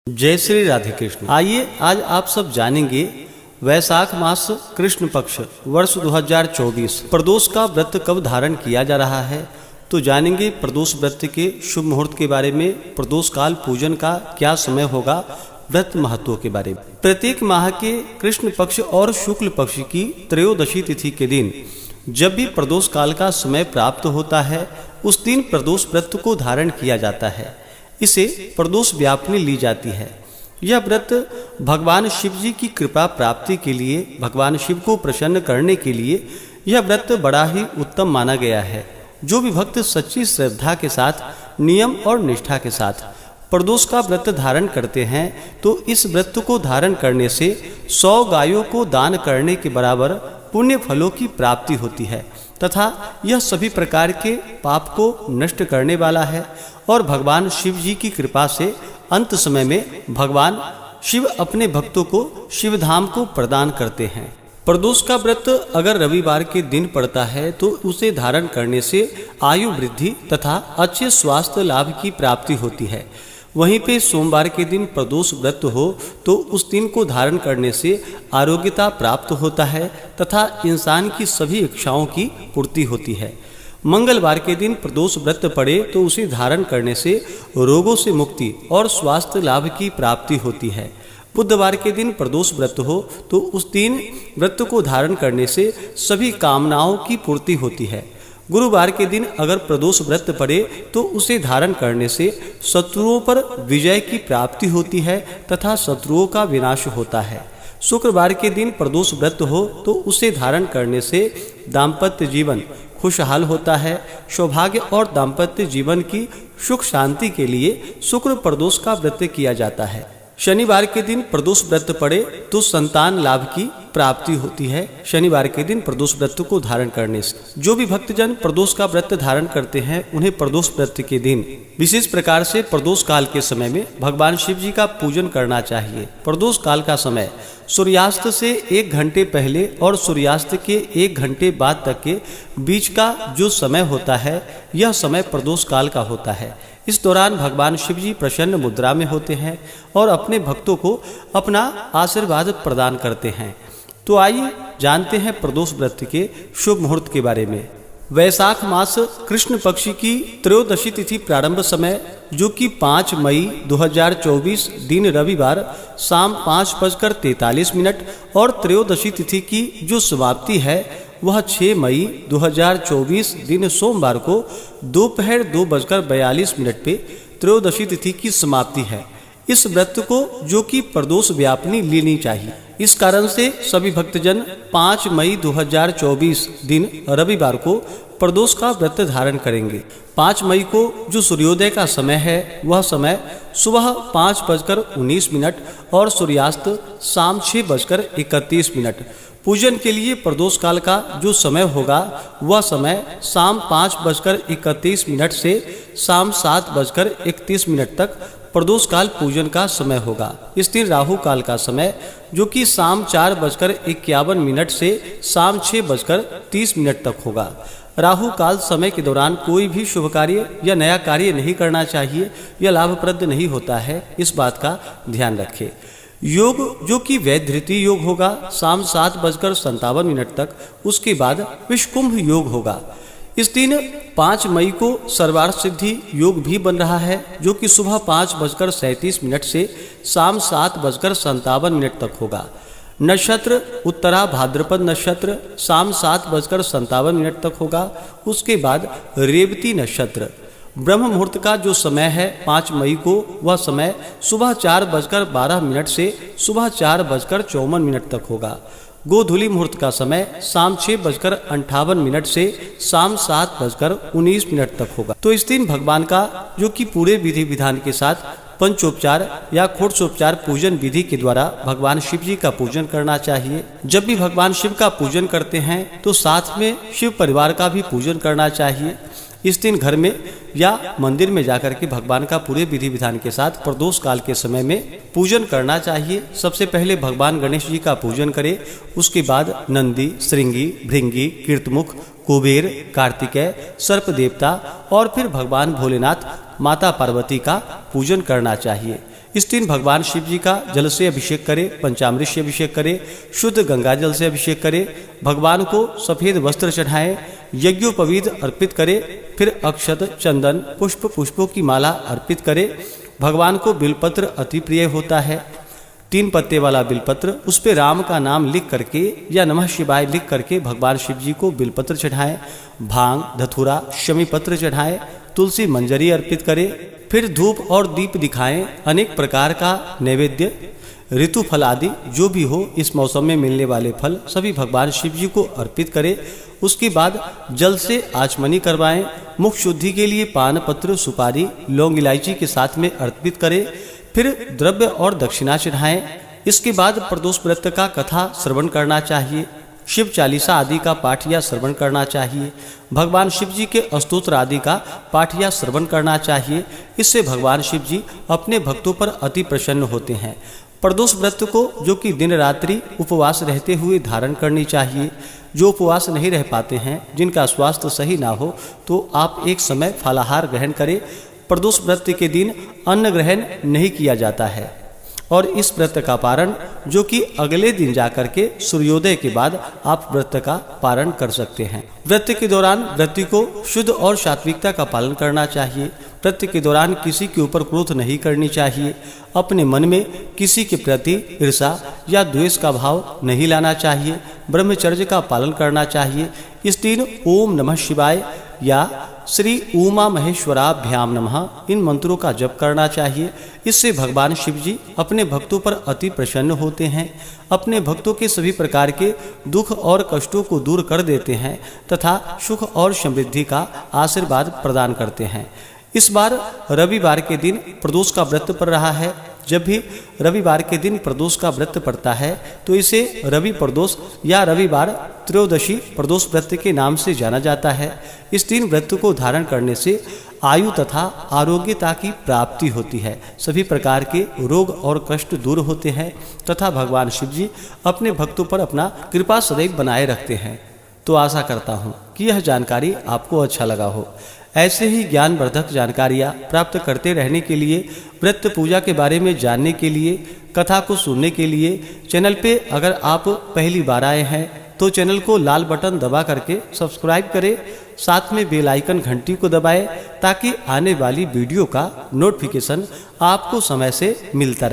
जय श्री राधे कृष्ण। आइए आज आप सब जानेंगे वैशाख मास कृष्ण पक्ष वर्ष 2024 प्रदोष का व्रत कब धारण किया जा रहा है। तो जानेंगे प्रदोष व्रत के शुभ मुहूर्त के बारे में, प्रदोष काल पूजन का क्या समय होगा, व्रत महत्व के बारे में। प्रत्येक माह के कृष्ण पक्ष और शुक्ल पक्ष की त्रयोदशी तिथि के दिन जब भी प्रदोष काल का समय प्राप्त होता है, उस दिन प्रदोष व्रत को धारण किया जाता है। इसे प्रदोष व्यापनी ली जाती है। यह व्रत भगवान शिव जी की कृपा प्राप्ति के लिए, भगवान शिव को प्रसन्न करने के लिए यह व्रत बड़ा ही उत्तम माना गया है। जो भी भक्त सच्ची श्रद्धा के साथ, नियम और निष्ठा के साथ प्रदोष का व्रत धारण करते हैं, तो इस व्रत को धारण करने से 100 गायों को दान करने के बराबर पुण्य फलों की प्राप्ति होती है तथा यह सभी प्रकार के पाप को नष्ट करने वाला है। और भगवान शिव जी की कृपा से अंत समय में भगवान शिव अपने भक्तों को शिवधाम को प्रदान करते हैं। प्रदोष का व्रत अगर रविवार के दिन पड़ता है तो उसे धारण करने से आयु वृद्धि तथा अच्छे स्वास्थ्य लाभ की प्राप्ति होती है। वहीं पे सोमवार के दिन प्रदोष व्रत हो तो उस दिन को धारण करने से आरोग्यता प्राप्त होता है तथा इंसान की सभी इच्छाओं की पूर्ति होती है। मंगलवार के दिन प्रदोष व्रत पड़े तो उसे धारण करने से रोगों से मुक्ति और स्वास्थ्य लाभ की प्राप्ति होती है। बुधवार के दिन प्रदोष व्रत हो तो उस दिन व्रत को धारण करने से सभी कामनाओं की पूर्ति होती है। गुरुवार के दिन अगर प्रदोष व्रत पड़े तो उसे धारण करने से शत्रुओं पर विजय की प्राप्ति होती है तथा शत्रुओं का विनाश होता है। शुक्रवार के दिन प्रदोष व्रत हो तो उसे धारण करने से दाम्पत्य जीवन खुशहाल होता है। सौभाग्य और दाम्पत्य जीवन की सुख शांति के लिए शुक्र प्रदोष का व्रत किया जाता है। शनिवार के दिन प्रदोष व्रत पड़े तो संतान लाभ की प्राप्ति होती है। शनिवार के दिन प्रदोष व्रत को धारण करने से जो भी भक्तजन प्रदोष का व्रत धारण करते हैं, उन्हें प्रदोष व्रत के दिन विशेष प्रकार से प्रदोष काल के समय में भगवान शिव जी का पूजन करना चाहिए। प्रदोष काल का समय सूर्यास्त से 1 घंटे पहले और सूर्यास्त के 1 घंटे बाद तक के बीच का जो समय होता है, यह समय प्रदोष काल का होता है। इस दौरान भगवान शिव जी प्रसन्न मुद्रा में होते हैं और अपने भक्तों को अपना आशीर्वाद प्रदान करते हैं। तो आइए जानते हैं प्रदोष व्रत के शुभ मुहूर्त के बारे में। वैशाख मास कृष्ण पक्ष की त्रयोदशी तिथि प्रारंभ समय जो कि 5 मई 2024 दिन रविवार शाम 5:43 और त्रयोदशी तिथि की जो समाप्ति है वह 6 मई 2024 दिन सोमवार को दोपहर 2:42 पे त्रयोदशी तिथि की समाप्ति है। इस व्रत को जो कि प्रदोष व्यापनी लेनी चाहिए। इस कारण से सभी भक्तजन 5 मई 2024 दिन रविवार को प्रदोष का व्रत धारण करेंगे। 5 मई को जो सूर्योदय का समय है वह समय सुबह 5:19 और सूर्यास्त शाम 6:31। पूजन के लिए प्रदोष काल का जो समय होगा वह समय शाम 5:31 से शाम 7:31 तक प्रदोष काल पूजन का समय होगा। इस दिन राहु काल का समय जो कि शाम 4:51 से शाम 6:30 तक होगा। राहु काल समय के दौरान कोई भी शुभ कार्य या नया कार्य नहीं करना चाहिए, यह लाभप्रद नहीं होता है, इस बात का ध्यान रखें। योग जो कि वैधृति योग होगा शाम 7:57 तक, उसके बाद विषकुंभ योग होगा। इस दिन 5 मई को सर्वार्थ सिद्धि योग भी बन रहा है जो कि सुबह 5:37 से शाम 7:57 तक होगा। नक्षत्र उत्तरा भाद्रपद नक्षत्र शाम 7:57 तक होगा। उसके बाद रेवती नक्षत्र। ब्रह्म मुहूर्त का जो समय है 5 मई को वह समय सुबह 4:12 से सुबह 4:54 तक होगा। गोधूली मुहूर्त का समय शाम 6:58 से शाम 7:19 तक होगा। तो इस दिन भगवान का जो कि पूरे विधि विधान के साथ पंचोपचार या खोटोपचार पूजन विधि के द्वारा भगवान शिव जी का पूजन करना चाहिए। जब भी भगवान शिव का पूजन करते हैं तो साथ में शिव परिवार का भी पूजन करना चाहिए। इस दिन घर में या मंदिर में जाकर के भगवान का पूरे विधि विधान के साथ प्रदोष काल के समय में पूजन करना चाहिए। सबसे पहले भगवान गणेश जी का पूजन करें, उसके बाद नंदी, श्रृंगी, भृंगी, कीर्तमुख, कुबेर, कार्तिकेय, सर्प देवता और फिर भगवान भोलेनाथ, माता पार्वती का पूजन करना चाहिए। इस दिन भगवान शिव जी का जल से अभिषेक करें, पंचामृत से अभिषेक करें, शुद्ध गंगा जल से अभिषेक करें, भगवान को सफ़ेद वस्त्र चढ़ाएं, यज्ञोपवीत अर्पित करें, फिर अक्षत, चंदन, पुष्पों की माला अर्पित करें। भगवान को बिलपत्र अति प्रिय होता है। 3 पत्ते वाला बिलपत्र, उस पर राम का नाम लिख करके या नमः शिवाय लिख करके भगवान शिव जी को बिलपत्र चढ़ाएं। भांग, धतूरा, शमी पत्र चढ़ाएं, तुलसी मंजरी अर्पित करें, फिर धूप और दीप दिखाएं। अनेक प्रकार का नैवेद्य, ऋतु फल आदि जो भी हो इस मौसम में मिलने वाले फल सभी भगवान शिव जी को अर्पित करें। उसके बाद जल से आचमनी करवाएं। मुख शुद्धि के लिए पान पत्र, सुपारी, लौंग, इलायची के साथ में अर्पित करें। फिर द्रव्य और दक्षिणा चढ़ाएं। इसके बाद प्रदोष व्रत का कथा श्रवण करना चाहिए। शिव चालीसा आदि का पाठ या श्रवण करना चाहिए। भगवान शिव जी के स्तोत्र आदि का पाठ या श्रवण करना चाहिए। इससे भगवान शिव जी अपने भक्तों पर अति प्रसन्न होते हैं। प्रदोष व्रत को जो कि दिन रात्रि उपवास रहते हुए धारण करनी चाहिए। जो उपवास नहीं रह पाते हैं, जिनका स्वास्थ्य सही ना हो, तो आप एक समय फलाहार ग्रहण करें। प्रदोष व्रत के दिन अन्न ग्रहण नहीं किया जाता है और इस व्रत का पारण जो कि अगले दिन जाकर के सूर्योदय के बाद आप व्रत का पारण कर सकते हैं। व्रत के दौरान व्रती को शुद्ध और सात्विकता का पालन करना चाहिए। व्रत के दौरान किसी के ऊपर क्रोध नहीं करनी चाहिए। अपने मन में किसी के प्रति ईर्षा या द्वेष का भाव नहीं लाना चाहिए। ब्रह्मचर्य का पालन करना चाहिए। इस दिन ओम नमः शिवाय या श्री उमा महेश्वराभ्याम नमः इन मंत्रों का जप करना चाहिए। इससे भगवान शिव जी अपने भक्तों पर अति प्रसन्न होते हैं, अपने भक्तों के सभी प्रकार के दुख और कष्टों को दूर कर देते हैं तथा सुख और समृद्धि का आशीर्वाद प्रदान करते हैं। इस बार रविवार के दिन प्रदोष का व्रत पड़ रहा है। जब भी रविवार के दिन प्रदोष का व्रत पड़ता है तो इसे रवि प्रदोष या रविवार त्रयोदशी प्रदोष व्रत के नाम से जाना जाता है। इस दिन व्रत को धारण करने से आयु तथा आरोग्यता की प्राप्ति होती है। सभी प्रकार के रोग और कष्ट दूर होते हैं तथा भगवान शिव जी अपने भक्तों पर अपना कृपा सदैव बनाए रखते हैं। तो आशा करता हूँ कि यह जानकारी आपको अच्छा लगा हो। ऐसे ही ज्ञानवर्धक जानकारियाँ प्राप्त करते रहने के लिए, व्रत पूजा के बारे में जानने के लिए, कथा को सुनने के लिए चैनल पे अगर आप पहली बार आए हैं तो चैनल को लाल बटन दबा करके सब्सक्राइब करें। साथ में बेल आइकन घंटी को दबाएं ताकि आने वाली वीडियो का नोटिफिकेशन आपको समय से मिलता रहे।